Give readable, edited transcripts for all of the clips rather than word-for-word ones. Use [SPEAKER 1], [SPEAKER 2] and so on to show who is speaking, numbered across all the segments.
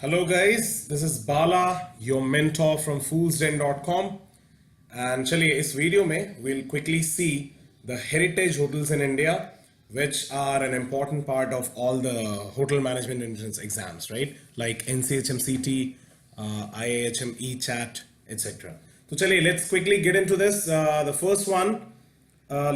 [SPEAKER 1] Hello guys, this is Bala, your mentor from foolsden.com, and चलिए इस video में we'll quickly see the heritage hotels in India, which are an important part of all the hotel management entrance exams, right? Like NCHMCT, IIHM Echat, etc. तो चलिए let's quickly get into this. The first one,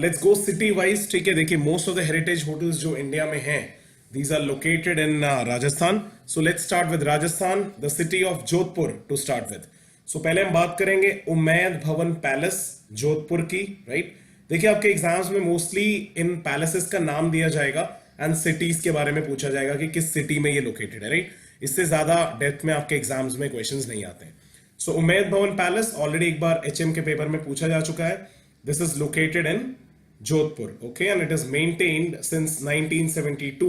[SPEAKER 1] let's go city wise. ठीक है, देखिए most of the heritage hotels जो India में हैं, these are located in Rajasthan. So let's start with Rajasthan, the city of Jodhpur to start with. So पहले हम बात करेंगे उमैद भवन पैलेस जोधपुर की, राइट? देखिए आपके एग्जाम्स में मोस्टली इन पैलेसेस का नाम दिया जाएगा एंड सिटीज के बारे में पूछा जाएगा कि किस सिटी में ये लोकेटेड है, राइट? इससे ज्यादा डेप्थ में आपके एग्जाम्स में क्वेश्चंस नहीं आते हैं. सो उमैद भवन पैलेस ऑलरेडी एक बार एचएम के पेपर में पूछा जा चुका है. This is located in Jodhpur, okay, and it is maintained since 1972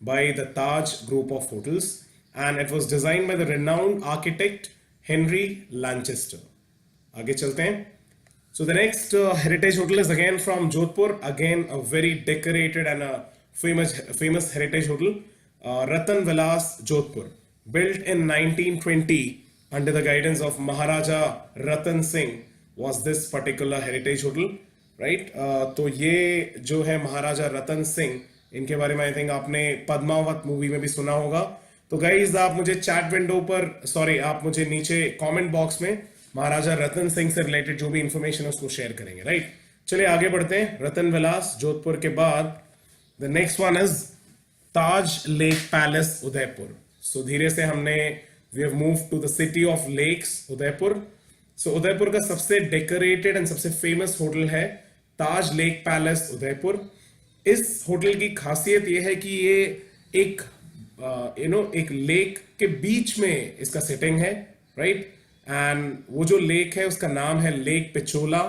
[SPEAKER 1] by the Taj group of hotels, and it was designed by the renowned architect Henry Lanchester. आगे चलते हैं. So the next heritage hotel is again from Jodhpur, again a very decorated and a famous heritage hotel, Ratan Vilas Jodhpur, built in 1920 under the guidance of Maharaja Ratan Singh was this particular heritage hotel. Right तो ये जो है महाराजा रतन सिंह, इनके बारे में I think आपने Padmaavat movie में भी सुना होगा. तो गाइज आप मुझे चैट विंडो पर आप मुझे नीचे कमेंट बॉक्स में महाराजा रतन सिंह से रिलेटेड जो भी इंफॉर्मेशन है उसको शेयर करेंगे, राइट? चलिए आगे बढ़ते हैं. रतन विलास जोधपुर के बाद the next one is Taj lake palace Udaipur. So धीरे से हमने we have moved to the city of lakes Udaipur. So Udaipur का सबसे डेकोरेटेड एंड सबसे फेमस होटल है ताज लेक पैलेस उदयपुर. इस होटल की खासियत यह है कि ये एक एक लेक के बीच में इसका सेटिंग है, राइट? एंड वो जो लेक है उसका नाम है लेक पिचोला.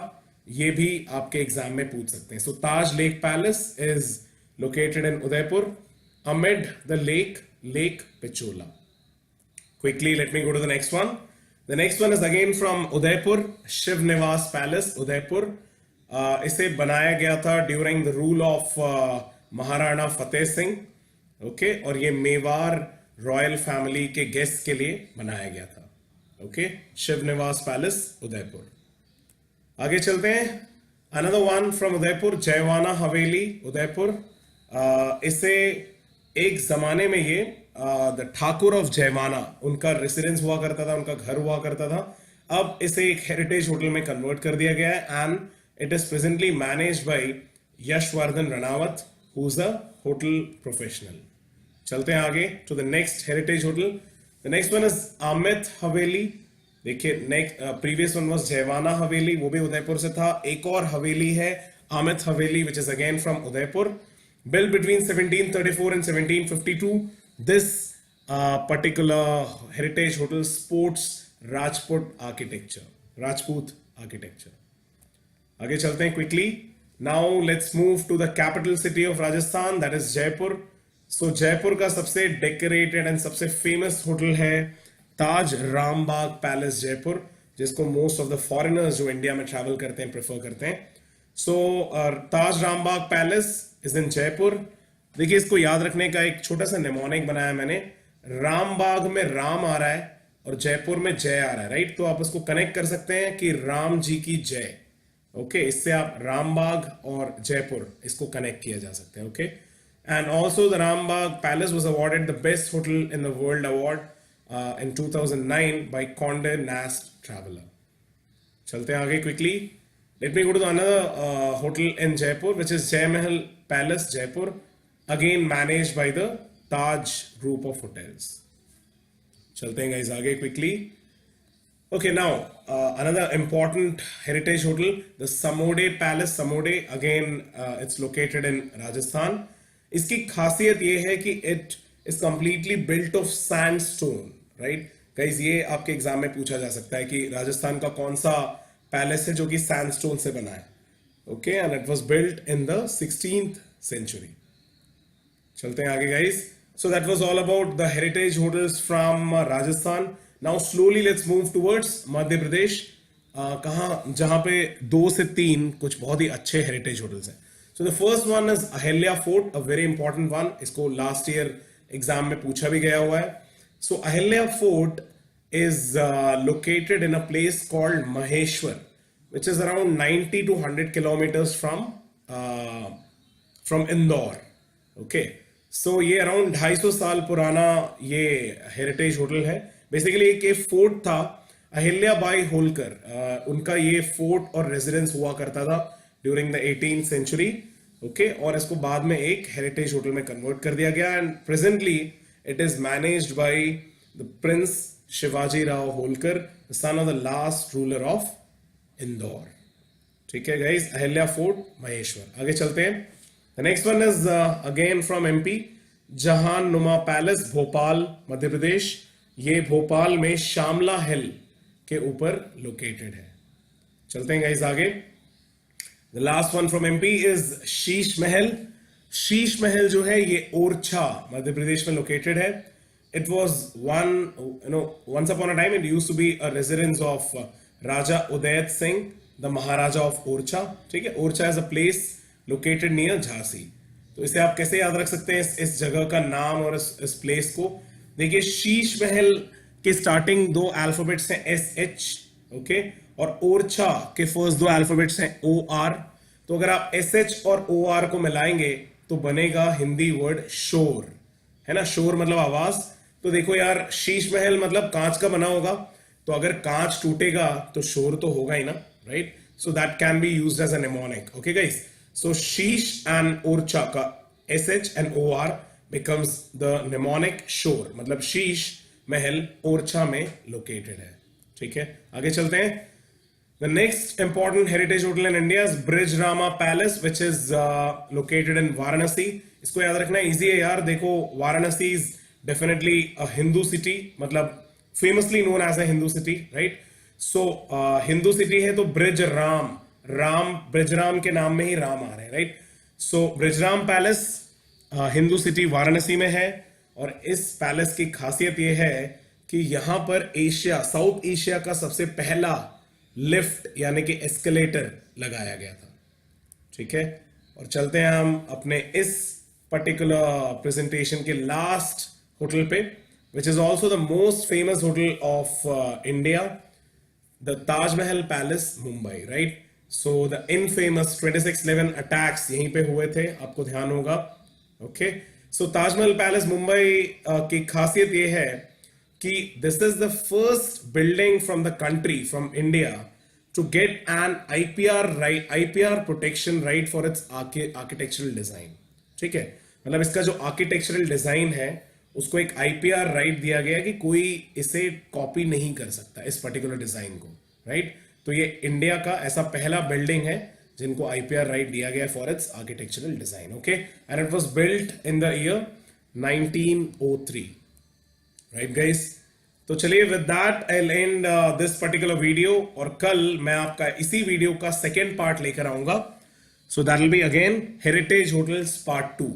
[SPEAKER 1] ये भी आपके एग्जाम में पूछ सकते हैं. So Taj lake palace is located in Udaipur amid the lake Pichola. Quickly let me go to the next one. The next one is again from Udaipur, Shiv Niwas Palace, Udaipur. इसे बनाया गया था during the rule of Maharana Fateh Singh, okay, और ये Mewar royal family के guest के लिए बनाया गया था. ओके, शिव निवास पैलेस उदयपुर. आगे चलते हैं. अनदर वन फ्रॉम उदयपुर, जयवाना हवेली उदयपुर. इसे एक जमाने में ये द ठाकुर ऑफ जयवाना उनका रेसिडेंस हुआ करता था, उनका घर हुआ करता था. अब इसे एक हेरिटेज होटल में कन्वर्ट कर दिया गया है and it is presently managed by Yashvardhan Ranawat who is a hotel professional. चलते हैं आगे to the next heritage hotel. The next one is Amit Haveli. देखिए next previous one was Jaiwana Haveli, वो भी उदयपुर से था. एक और हवेली है अमित हवेली which is again from Udaipur. Built between 1734 and 1752, this particular heritage hotel sports Rajput architecture. आगे चलते हैं quickly. Now let's move to the capital city of Rajasthan, that is Jaipur. So Jaipur का सबसे decorated and सबसे famous hotel है ताज Rambagh palace Jaipur, जिसको most of the foreigners जो India में travel करते हैं prefer करते हैं. So Taj Rambagh palace is in Jaipur. देखिए इसको याद रखने का एक छोटा सा निमोनिक बनाया मैंने. रामबाग में राम आ रहा है और जयपुर में जय आ रहा है, राइट? तो आप उसको कनेक्ट कर सकते हैं कि राम जी की जय. ओके, इससे आप रामबाग और जयपुर इसको कनेक्ट किया जा सकता है. Okay, and also the Rambagh palace was awarded the best hotel in the world award in 2009 by Conde Nast traveller. चलते हैं आगे quickly. Let me go to another hotel in Jaipur, which is Jai Mahal Palace, Jaipur, again managed by the Taj group of hotels. चलते हैं guys आगे quickly. Okay, now another important heritage hotel, the Samode Palace, Samode, again it's located in Rajasthan. इसकी खासियत ये है कि it is completely built of sandstone, right? Guys ये आपके एग्जाम में पूछा जा सकता है कि राजस्थान का कौन सा पैलेस है जो कि सैंडस्टोन से बना है. Okay, and it was built in the 16th century. चलते हैं आगे guys. So that was all about the heritage hotels from Rajasthan. Now slowly let's move towards Madhya Pradesh, जहां पे 2 से 3 कुछ बहुत ही अच्छे हेरिटेज होटल्स हैं. So the first one is Ahilya fort, a very important one. इसको लास्ट ईयर एग्जाम में पूछा भी गया हुआ है. So Ahilya Fort is located in a place called Maheshwar, which is around 90 to 100 kilometers from Indore. Okay, so ये around 250 साल पुराना ये हेरिटेज होटल है. बेसिकली एक ये फोर्ट था, अहिल्या बाई होलकर उनका ये फोर्ट और रेजिडेंस हुआ करता था during the 18th century. Okay, और इसको बाद में एक हेरिटेज होटल में कन्वर्ट कर दिया गया. And presently it is managed by the Prince Shivaji Rao Holkar, the son of the last ruler of Indore. ठीक है गाइस, अहिल्या फोर्ट महेश्वर. आगे चलते हैं. The next one is again from MP, जहान नुमा पैलेस, भोपाल, मध्य प्रदेश. ये भोपाल में श्यामला हिल के ऊपर लोकेटेड है. चलते हैं गाइस आगे. The last one from MP is Sheesh Mahal. Sheesh Mahal जो है ये ओरछा मध्य प्रदेश में लोकेटेड है. It was once upon a time it used to be a residence of Raja Udayat Singh, the Maharaja of Orcha. ठीक है, Orchha is a place located near Jhansi. तो इसे आप कैसे याद रख सकते हैं इस जगह का नाम और इस प्लेस को. देखिए, शीश महल के स्टार्टिंग दो अल्फाबेट्स हैं SH. ओके, और ओरछा के फर्स्ट दो अल्फाबेट्स हैं OR. तो अगर आप SH और OR को मिलाएंगे तो बनेगा हिंदी वर्ड शोर, है ना. शोर मतलब आवाज. तो देखो यार, शीश महल मतलब कांच का बना होगा, तो अगर कांच टूटेगा तो शोर तो होगा ही ना, right. So that can be used as a mnemonic. Okay guys, so Sheesh and Orchha का SH and OR becomes the mnemonic shore. मतलब शीश महल ओरछा में लोकेटेड है. ठीक है, आगे चलते हैं. The next important heritage hotel in India is Brijrama Palace, which is located in Varanasi. इसको याद रखना इजी है यार. देखो, Varanasi is definitely a Hindu city, मतलब famously known as a Hindu city, right? So Hindu city है तो ब्रिजराम, राम, ब्रिजराम के नाम में ही राम आ रहे हैं, राइट. सो ब्रिजराम पैलेस हिंदू सिटी वाराणसी में है. और इस पैलेस की खासियत यह है कि यहां पर साउथ एशिया का सबसे पहला लिफ्ट यानी कि एस्केलेटर लगाया गया था. ठीक है, और चलते हैं हम अपने इस पर्टिकुलर प्रेजेंटेशन के लास्ट होटल पे, which is also the most famous hotel of India, the Taj Mahal Palace Mumbai, right. So the infamous 26/11 attacks यहीं पे हुए थे, आपको ध्यान होगा. Okay, so Taj Mahal Palace Mumbai की खासियत ये है कि this is the first building from the country, from India, to get an IPR protection right for its architectural design. ठीक है, मतलब इसका जो आर्किटेक्चरल डिजाइन है उसको एक IPR राइट दिया गया कि कोई इसे कॉपी नहीं कर सकता, इस पर्टिकुलर डिजाइन को, राइट. तो ये इंडिया का ऐसा पहला बिल्डिंग है जिनको IPR राइट दिया गया for its architectural design. Okay, and it was built in the year 1903, right guys. तो चलिए, with that I will and this particular video, और कल मैं आपका इसी वीडियो का सेकेंड पार्ट लेकर आऊंगा. So that will be again heritage hotels part 2,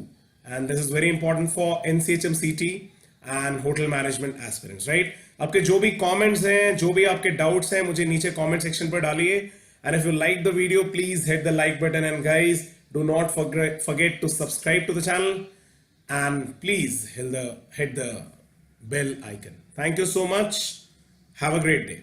[SPEAKER 1] and this is very important for NCHMCT and hotel management aspirants, right. आपके जो भी कमेंट्स हैं, जो भी आपके डाउट्स हैं, मुझे नीचे कमेंट सेक्शन पर डालिए. And if you like the video, please hit the like button, and guys do not forget to subscribe to the channel, and please hit the bell icon. Thank you so much. Have a great day.